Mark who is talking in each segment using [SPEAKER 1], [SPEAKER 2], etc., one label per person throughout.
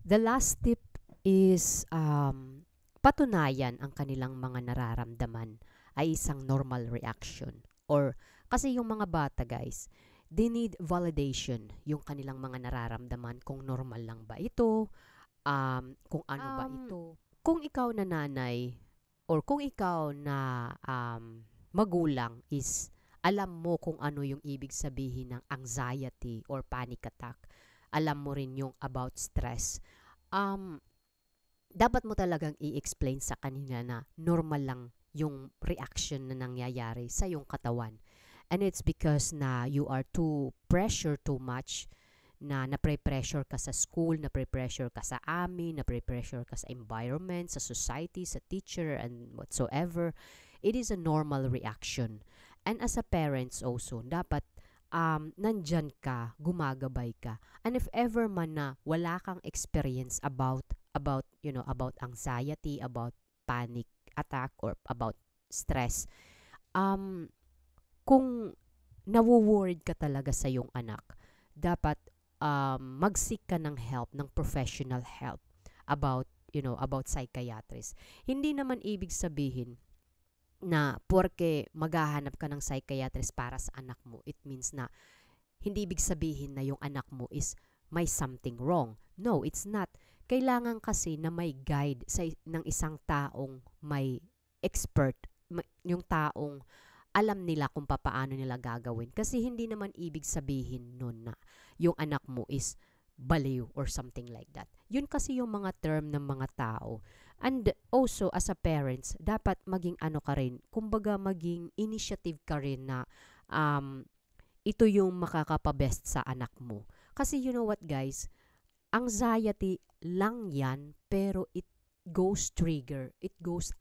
[SPEAKER 1] The last tip is patunayan ang kanilang mga nararamdaman ay isang normal reaction. Or kasi yung mga bata guys, they need validation yung kanilang mga nararamdaman kung normal lang ba ito, kung ano ba ito. Kung ikaw na nanay or kung ikaw na magulang is alam mo kung ano yung ibig sabihin ng anxiety or panic attack. Alam mo rin yung about stress. Um, Dapat mo talagang i-explain sa kanila na normal lang yung reaction na nangyayari sa yung katawan. And it's because na you are too pressure too much, na napre-pressure ka sa school, napre-pressure ka sa amin, napre-pressure ka sa environment, sa society, sa teacher, and whatsoever. It is a normal reaction. And as a parents also, dapat nandyan ka, gumagabay ka. And if ever man na wala kang experience about anxiety, about panic attack, or about stress, um, kung nawo-worried ka talaga sa iyong anak, dapat mag-seek ka ng help, ng professional help about psychiatrist. Hindi naman ibig sabihin na porke maghahanap ka ng psychiatrist para sa anak mo, it means na hindi ibig sabihin na yung anak mo is may something wrong. No, it's not. Kailangan kasi na may guide ng isang taong may expert, yung taong alam nila kung paano nila gagawin. Kasi hindi naman ibig sabihin nun na yung anak mo is baliw or something like that. Yun kasi yung mga term ng mga tao. And also, as a parents, dapat maging ano ka rin, kumbaga maging initiative ka rin na um, ito yung makakapabest sa anak mo. Kasi you know what guys, anxiety lang yan, pero it goes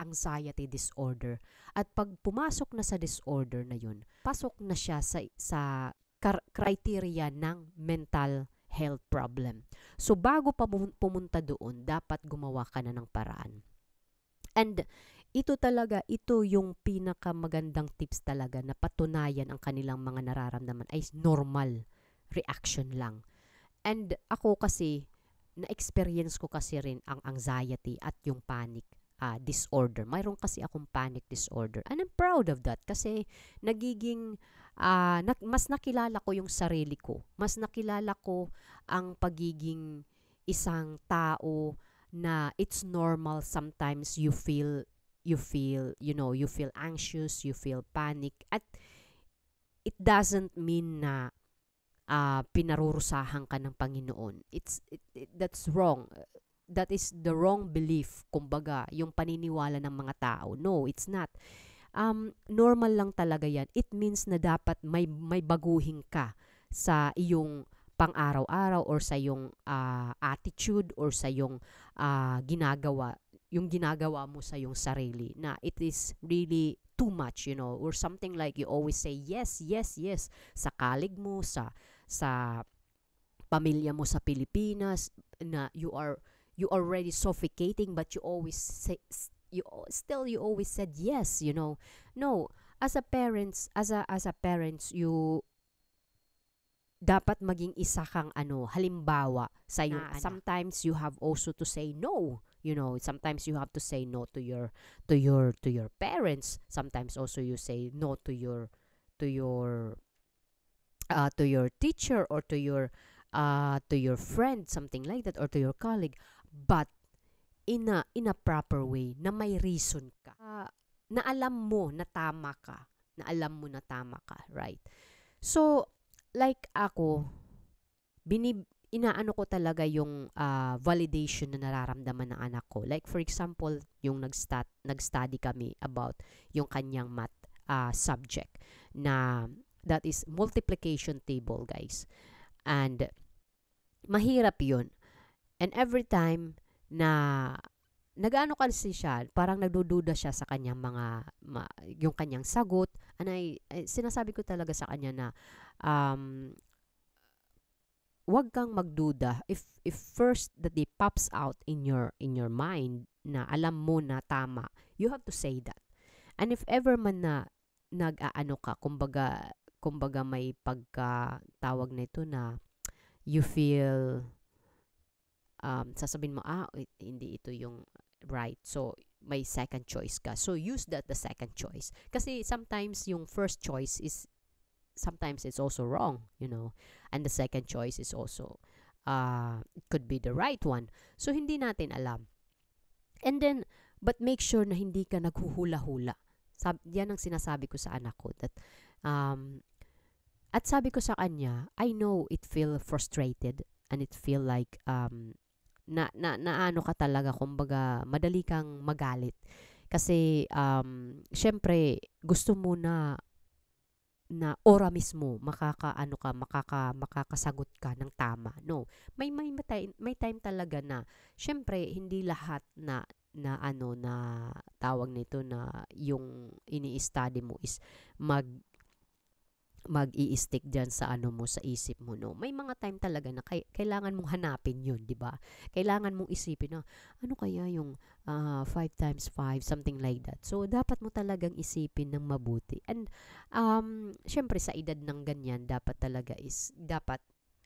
[SPEAKER 1] anxiety disorder. At pag pumasok na sa disorder na yun, pasok na siya sa criteria ng mental health problem. So bago pa pumunta doon, dapat gumawa ka na ng paraan. And ito yung pinakamagandang tips talaga na patunayan ang kanilang mga nararamdaman ay normal reaction lang. And ako kasi, na-experience ko kasi rin ang anxiety at yung panic disorder. Mayroon kasi akong panic disorder. And I'm proud of that kasi nagiging, mas nakilala ko yung sarili ko. Mas nakilala ko ang pagiging isang tao na it's normal sometimes you feel anxious, you feel panic, at it doesn't mean na pinarurusahan ka ng Panginoon. That's wrong. That is the wrong belief, kumbaga, yung paniniwala ng mga tao. No, it's not. Normal lang talaga yan. It means na dapat may baguhin ka sa iyong pang-araw-araw or sa iyong attitude or sa iyong ginagawa mo sa iyong sarili, na it is really too much, or something like you always say yes, yes, yes sa kalig mo, sa pamilya mo sa Pilipinas, na you already suffocating but you always say you always said yes. No, as a parents, you dapat maging isa kang halimbawa sa iyong anak. Sometimes you have also to say no. Sometimes you have to say no to your parents. Sometimes also you say no to your teacher, or to your friend, something like that, or to your colleague, but in a proper way, na may reason ka, na alam mo na tama ka, right? So like ako, inaano ko talaga yung validation na nararamdaman ng anak ko. Like for example, yung nag-study kami about yung kanyang math subject, na that is multiplication table, guys. And mahirap yun. And every time na nag-ano kasi siya, parang nagdududa siya sa kanyang yung kanyang sagot. And sinasabi ko talaga sa kanya na wag kang magduda if first that it pops out in your mind na alam mo na tama, you have to say that. And if ever man na nag-aano ka, kumbaga may pagka tawag nito na you feel sasabihin mo, hindi ito yung right. So, may second choice ka. So, use that the second choice. Kasi sometimes yung first choice is, sometimes it's also wrong, and the second choice is also, it could be the right one. So, hindi natin alam. And then, but make sure na hindi ka naghuhula-hula. Yan ang sinasabi ko sa anak ko. At sabi ko sa kanya, I know it feel frustrated and it feel like ano ka talaga, kumbaga, madali kang magalit. Kasi, syempre, gusto mo na ora mismo makakasagot ka ng tama. No, may time talaga na syempre hindi lahat na tawag nito, na yung ini-study mo is mag-i-stick dyan sa mo, sa isip mo, no? May mga time talaga na kailangan mong hanapin yun, di ba? Kailangan mong isipin na, ano kaya yung 5 times 5, something like that. So, dapat mo talagang isipin ng mabuti. And, syempre, sa edad ng ganyan, dapat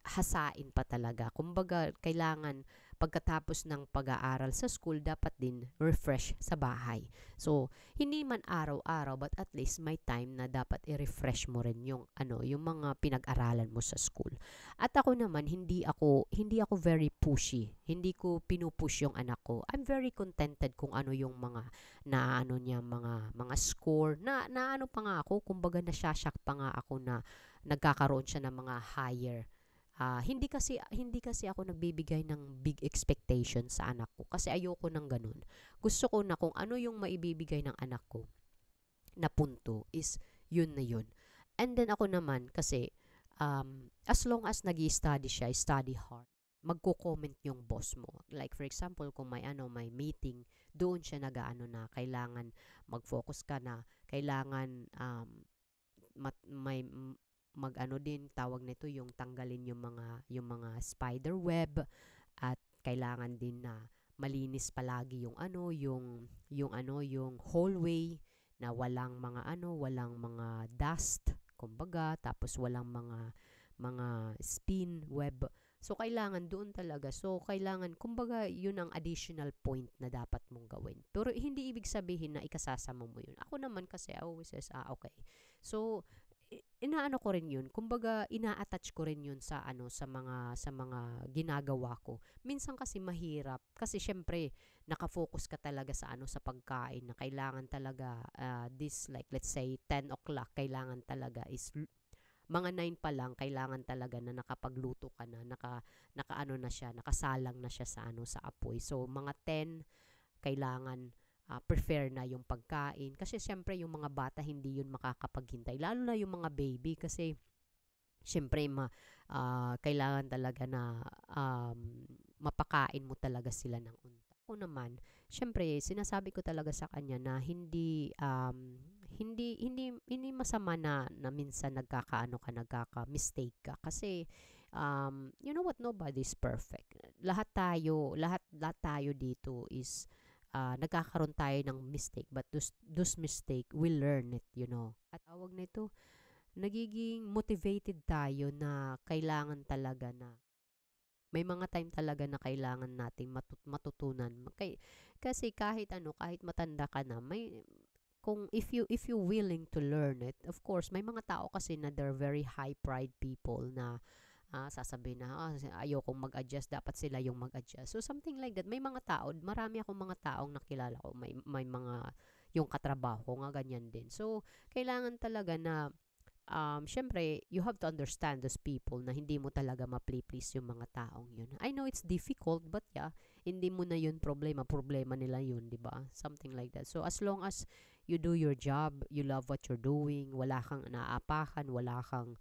[SPEAKER 1] hasain pa talaga. Kumbaga, kailangan pagkatapos ng pag-aaral sa school, dapat din refresh sa bahay. So, hindi man araw-araw, but at least may time na dapat i-refresh mo rin yung mga pinag-aralan mo sa school. At ako naman, hindi ako very pushy. Hindi ko pinupush yung anak ko. I'm very contented kung ano yung mga niya, mga score na pa nga ako, kumbaga nasyasyak pa nga ako na nagkakaroon siya ng mga higher. Hindi kasi ako nagbibigay ng big expectation sa anak ko kasi ayoko ng ganun. Gusto ko na kung ano yung maibibigay ng anak ko na punto is yun na yun. And then ako naman kasi as long as nag-i-study siya, study hard, magko-comment yung boss mo. Like for example, kung may meeting, doon siya na kailangan mag-focus ka na, kailangan din tawag nito, yung tanggalin yung mga spider web, at kailangan din na malinis palagi yung hallway, na walang mga dust, kumbaga, tapos walang mga spin web. So kailangan doon talaga. So kailangan, kumbaga, yun ang additional point na dapat mong gawin. Pero hindi ibig sabihin na ikasasama mo yun. Ako naman kasi I always says, okay. So inaano ko rin yun, kumbaga ina-attach ko rin yun sa mga ginagawa ko. Minsan kasi mahirap kasi syempre nakafocus ka talaga sa sa pagkain, na kailangan talaga this, like let's say 10 o'clock, kailangan talaga is mga 9 pa lang, kailangan talaga na nakapagluto ka na, na siya, nakasalang na siya sa apoy. So mga 10 kailangan prefer na yung pagkain. Kasi syempre yung mga bata hindi yun makakapaghintay. Lalo na yung mga baby kasi syempre kailangan talaga na mapakain mo talaga sila ng unta. Ako naman, syempre sinasabi ko talaga sa kanya na hindi masama na minsan nagkaka-mistake ka kasi you know what, nobody's perfect. Lahat tayo dito is nagkakaroon tayo ng mistake, but those mistake, we learn it, At tawag nito, nagiging motivated tayo na kailangan talaga na may mga time talaga na kailangan nating matutunan. Kasi kahit matanda ka na, if you willing to learn it, of course, may mga tao kasi na they're very high pride people na sasabihin na ayokong mag-adjust, dapat sila yung mag-adjust. So something like that. May mga tao, marami akong mga taong nakilala ko, may mga yung katrabaho ko nga ganyan din. So kailangan talaga na syempre, you have to understand those people na hindi mo talaga ma-please yung mga taong yun. I know it's difficult, but yeah, hindi mo na yun problema nila yun, di ba? Something like that. So as long as you do your job, you love what you're doing, wala kang naapakan, wala kang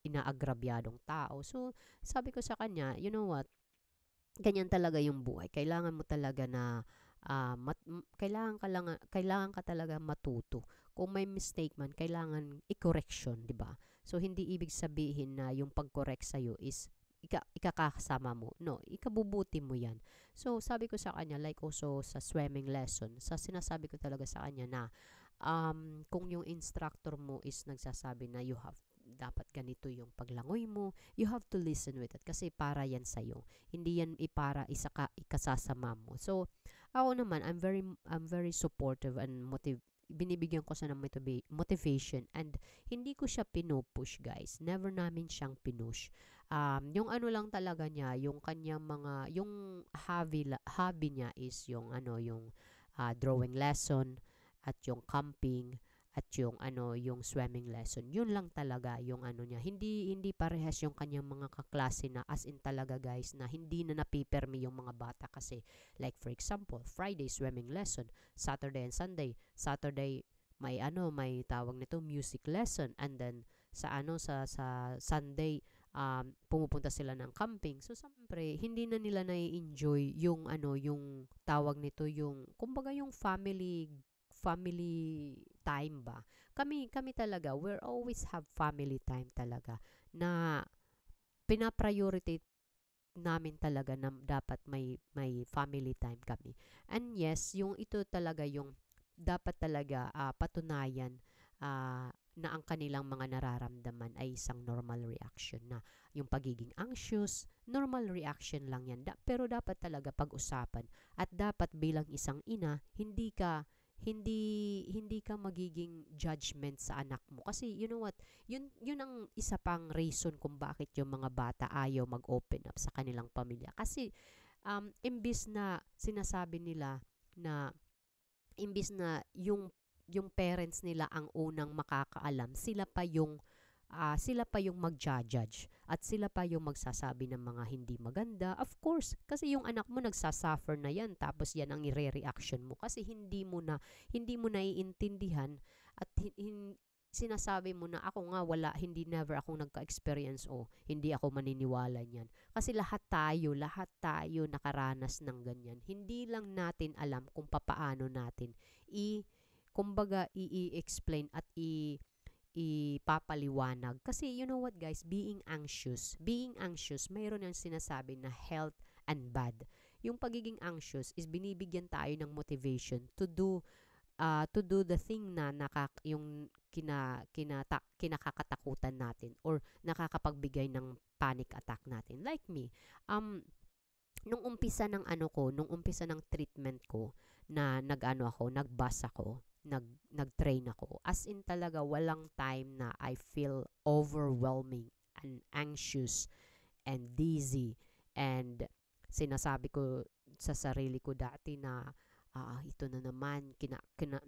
[SPEAKER 1] inaagrabyadong tao. So sabi ko sa kanya, you know what, ganyan talaga yung buhay. Kailangan mo talaga na kailangan ka talaga matuto. Kung may mistake man, kailangan i-correction, di ba? So hindi ibig sabihin na yung pag-correct sa'yo is ikakasama mo. No, ikabubuti mo yan. So sabi ko sa kanya, like also sa swimming lesson, sinasabi ko talaga sa kanya na kung yung instructor mo is nagsasabi na you have dapat ganito yung paglangoy mo. You have to listen with it kasi para yan sa'yo. Hindi yan para ikasasama mo. So, ako naman, I'm very supportive and binibigyan ko siya ng motivation, and hindi ko siya pinupush, guys. Never namin siyang pinush. Yung ano lang talaga niya, yung kanyang yung hobby niya is yung yung drawing lesson at yung camping at yung swimming lesson. Yun lang talaga yung niya. Hindi parehas yung kanyang mga kaklase na as in talaga, guys, na hindi na napipermi yung mga bata kasi like for example, Friday swimming lesson, Saturday and Sunday. Saturday may tawag nito music lesson, and then sa Sunday pumupunta sila ng camping. So siyempre hindi na nila na-enjoy yung yung tawag nito, yung kumbaga yung family time ba. Kami talaga, we're always have family time talaga na pina-priority namin talaga na dapat may family time kami. And yes, yung ito talaga yung dapat talaga patunayan na ang kanilang mga nararamdaman ay isang normal reaction, na yung pagiging anxious, normal reaction lang yan. Pero dapat talaga pag-usapan, at dapat bilang isang ina, hindi ka magiging judgment sa anak mo. Kasi you know what, yun ang isa pang reason kung bakit yung mga bata ayaw mag-open up sa kanilang pamilya. Kasi imbis na sinasabi nila na imbis na yung parents nila ang unang makakaalam, sila pa yung magja-judge at sila pa yung magsasabi ng mga hindi maganda. Of course, kasi yung anak mo nagsasuffer na yan, tapos yan ang ire-reaction mo kasi hindi mo naiintindihan at sinasabi mo na ako nga never akong nagka-experience o hindi ako maniniwala niyan. Kasi lahat tayo nakaranas ng ganyan. Hindi lang natin alam kung papaano natin kumbaga i-explain at ipapaliwanag. Kasi you know what, guys, being anxious, mayroon yung sinasabi na health and bad. Yung pagiging anxious is binibigyan tayo ng motivation to do the thing na kinakatakutan natin or nakakapagbigay ng panic attack natin. Like me, nung umpisa ng treatment ko na nagbus ako, nag-train ako. As in talaga, walang time na I feel overwhelming and anxious and dizzy. And sinasabi ko sa sarili ko dati na ito na naman,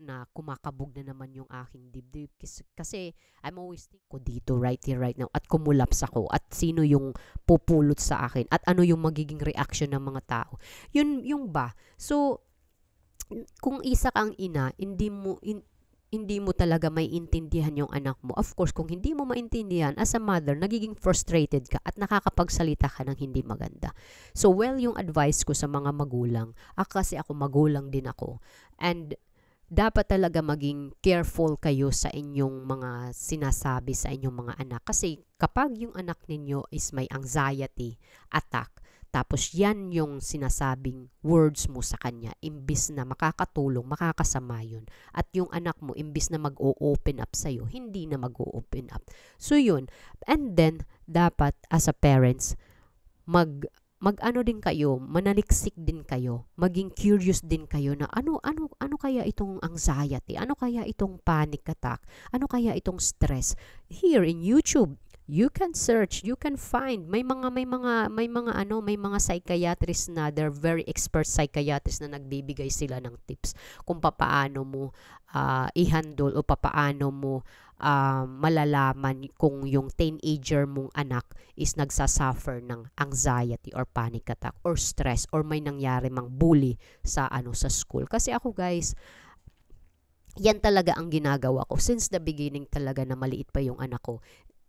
[SPEAKER 1] na kumakabog na naman yung aking dibdib. Kasi I'm always thinking ko dito, right here, right now, at kumulaps ako, at sino yung pupulot sa akin, at ano yung magiging reaction ng mga tao. Yung ba? So, kung isa kang ina, hindi mo talaga maiintindihan yung anak mo. Of course, kung hindi mo maintindihan, as a mother, nagiging frustrated ka at nakakapagsalita ka ng hindi maganda. So, yung advice ko sa mga magulang, kasi ako magulang din ako, and dapat talaga maging careful kayo sa inyong mga sinasabi sa inyong mga anak. Kasi kapag yung anak ninyo is may anxiety attack, tapos yan yung sinasabing words mo sa kanya, imbis na makakatulong, makakasama yun. At yung anak mo, imbis na mag-o-open up sa'yo, hindi na mag-o-open up. So yun. And then, dapat as a parents, mag-ano din kayo, manaliksik din kayo, maging curious din kayo na ano kaya itong anxiety, ano kaya itong panic attack, ano kaya itong stress. Here in YouTube, you can search, you can find, may mga psychiatrists na, they're very expert psychiatrists na nagbibigay sila ng tips kung papaano mo i-handle o papaano mo malalaman kung yung teenager mong anak is nagsasuffer ng anxiety or panic attack or stress or may nangyari mang bully sa school. Kasi ako, guys, yan talaga ang ginagawa ko since the beginning talaga, na maliit pa yung anak ko.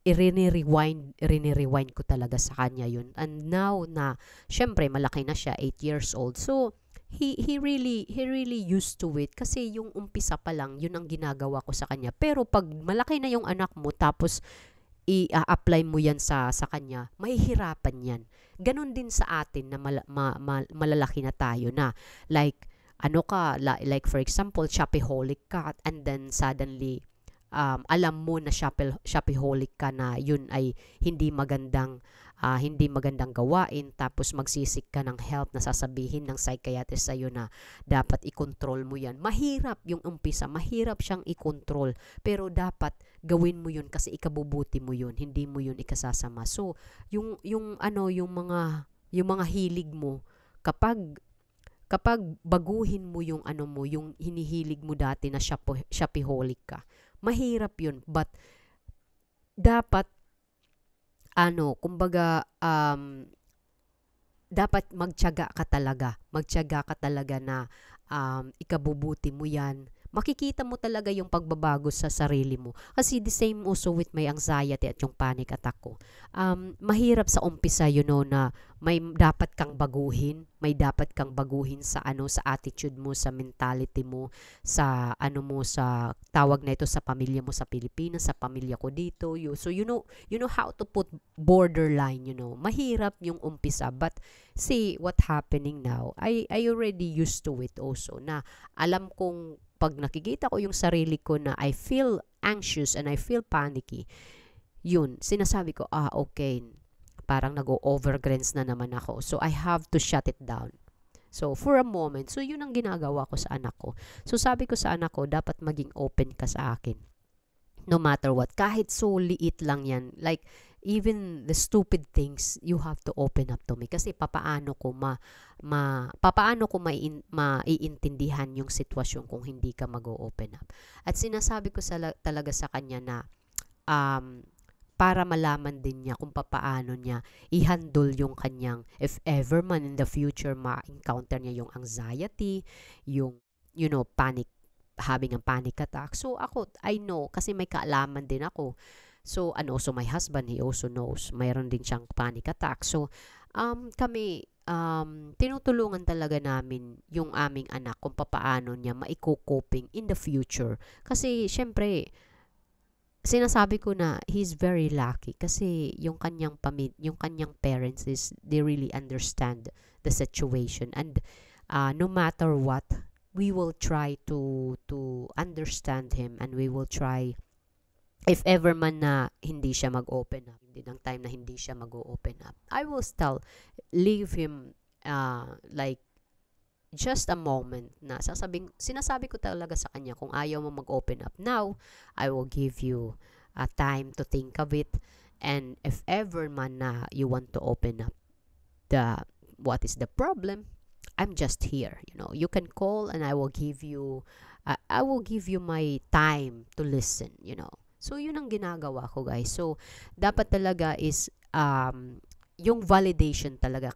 [SPEAKER 1] Rini-rewind ko talaga sa kanya yun. And now na, syempre, malaki na siya, 8 years old. So, he really used to it. Kasi yung umpisa pa lang, yun ang ginagawa ko sa kanya. Pero pag malaki na yung anak mo, tapos i-apply mo yan sa kanya, mahihirapan yan. Ganon din sa atin na malalaki na tayo na, like for example, shopaholic ka, and then suddenly, alam mo na shopaholic ka, na yun ay hindi magandang gawain, tapos magsisik ka ng help na sasabihin ng psychiatrist sa'yo na dapat i-control mo yan. Mahirap yung umpisa, mahirap siyang i-control, pero dapat gawin mo yun kasi ikabubuti mo yun, hindi mo yun ikasasama. So, yung mga hilig mo, kapag baguhin mo yung yung hinihilig mo dati na shopaholic ka, mahirap yun. But dapat kumbaga, dapat magtiyaga ka talaga na ikabubuti mo yan. Makikita mo talaga yung pagbabago sa sarili mo. Kasi the same also with my anxiety at yung panic attack ko. Mahirap sa umpisa, na may dapat kang baguhin. May dapat kang baguhin sa sa attitude mo, sa mentality mo, sa sa tawag na ito, sa pamilya mo sa Pilipinas, sa pamilya ko dito. So you know how to put borderline, Mahirap yung umpisa, but see what happening now. I already used to it also, na alam kong pag nakikita ko yung sarili ko na I feel anxious and I feel panicky, yun, sinasabi ko, okay, parang nag-overgrants na naman ako. So, I have to shut it down. So, for a moment, so yun ang ginagawa ko sa anak ko. So, sabi ko sa anak ko, dapat maging open ka sa akin. No matter what. Kahit so liit lang yan. Like, even the stupid things, you have to open up to me. Kasi papaano ko maiintindihan yung sitwasyon kung hindi ka mag-open up. At sinasabi ko talaga sa kanya na para malaman din niya kung papaano niya i-handle yung kanyang, if ever man in the future ma-encounter niya yung anxiety, yung having a panic attack. So ako, I know, kasi may kaalaman din ako. So, and also my husband, he also knows, mayroon din siyang panic attack. So, kami, tinutulungan talaga namin yung aming anak kung papaano niya maiko-coping in the future. Kasi, syempre, sinasabi ko na he's very lucky kasi yung kanyang parents they really understand the situation, and no matter what, we will try to understand him, and we will try, if ever man na hindi siya mag-open up, hindi ng time na hindi siya mag-open up, I will still leave him like just a moment na sinasabi ko talaga sa kanya, kung ayaw mo mag-open up now, I will give you time to think of it, and if ever man na you want to open up what is the problem, I'm just here, you can call and I will give you my time to listen, So, yun ang ginagawa ko, guys. So, dapat talaga is yung validation talaga.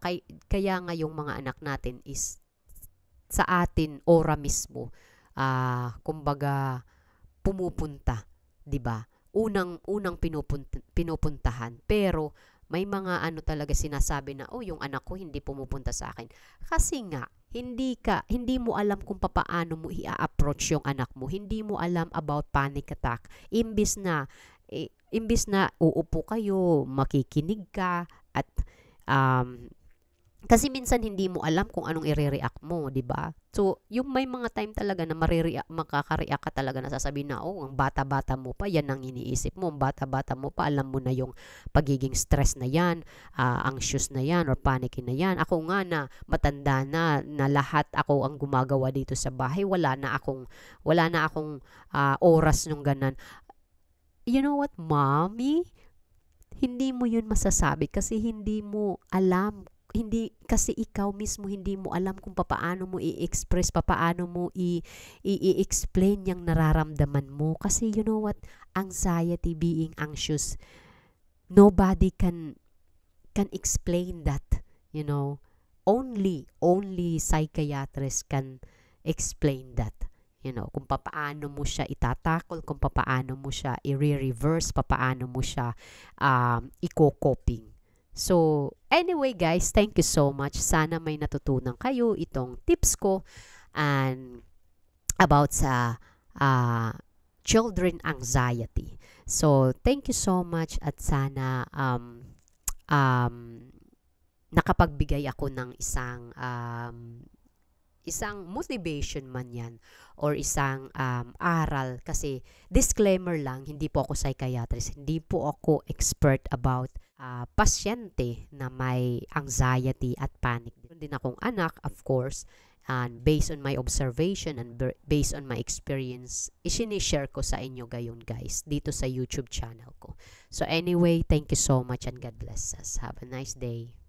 [SPEAKER 1] Kaya nga yung mga anak natin is sa atin ora mismo. Kumbaga, pumupunta, 'di ba? Unang pinupuntahan. Pero may mga talaga sinasabi na, yung anak ko hindi pumupunta sa akin. Kasi nga, hindi mo alam kung paano mo i-approach yung anak mo. Hindi mo alam about panic attack. Imbis na uupo kayo, makikinig ka, at kasi minsan hindi mo alam kung anong i-react mo, 'di ba? So, yung may mga time talaga na makaka-react ka talaga, na sasabihin na, ang bata-bata mo pa, yan ang iniisip mo. Ang bata-bata mo pa, alam mo na yung pagiging stress na yan, anxious na yan, or panicky na yan. Ako nga na matanda na lahat ako ang gumagawa dito sa bahay. Wala na akong oras nung ganan. You know what, mommy? Hindi mo yun masasabi kasi hindi mo alam. Hindi kasi ikaw mismo hindi mo alam kung paano mo i-express, paano mo i-explain yung nararamdaman mo. Kasi you know what, anxiety, being anxious, nobody can explain that, only psychiatrists can explain that, kung paano mo siya itatakol, kung paano mo siya i-reverse, paano mo siya i-coping. So, anyway guys, thank you so much. Sana may natutunan kayo itong tips ko and about sa children anxiety. So, thank you so much, at sana nakapagbigay ako ng isang isang motivation man yan or isang aral. Kasi disclaimer lang, hindi po ako psychiatrist, hindi po ako expert about pasyente na may anxiety at panic. Meron din akong anak, of course, and based on my observation and based on my experience, isinishare ko sa inyo gayon guys, dito sa YouTube channel ko. So anyway, thank you so much and God bless us. Have a nice day.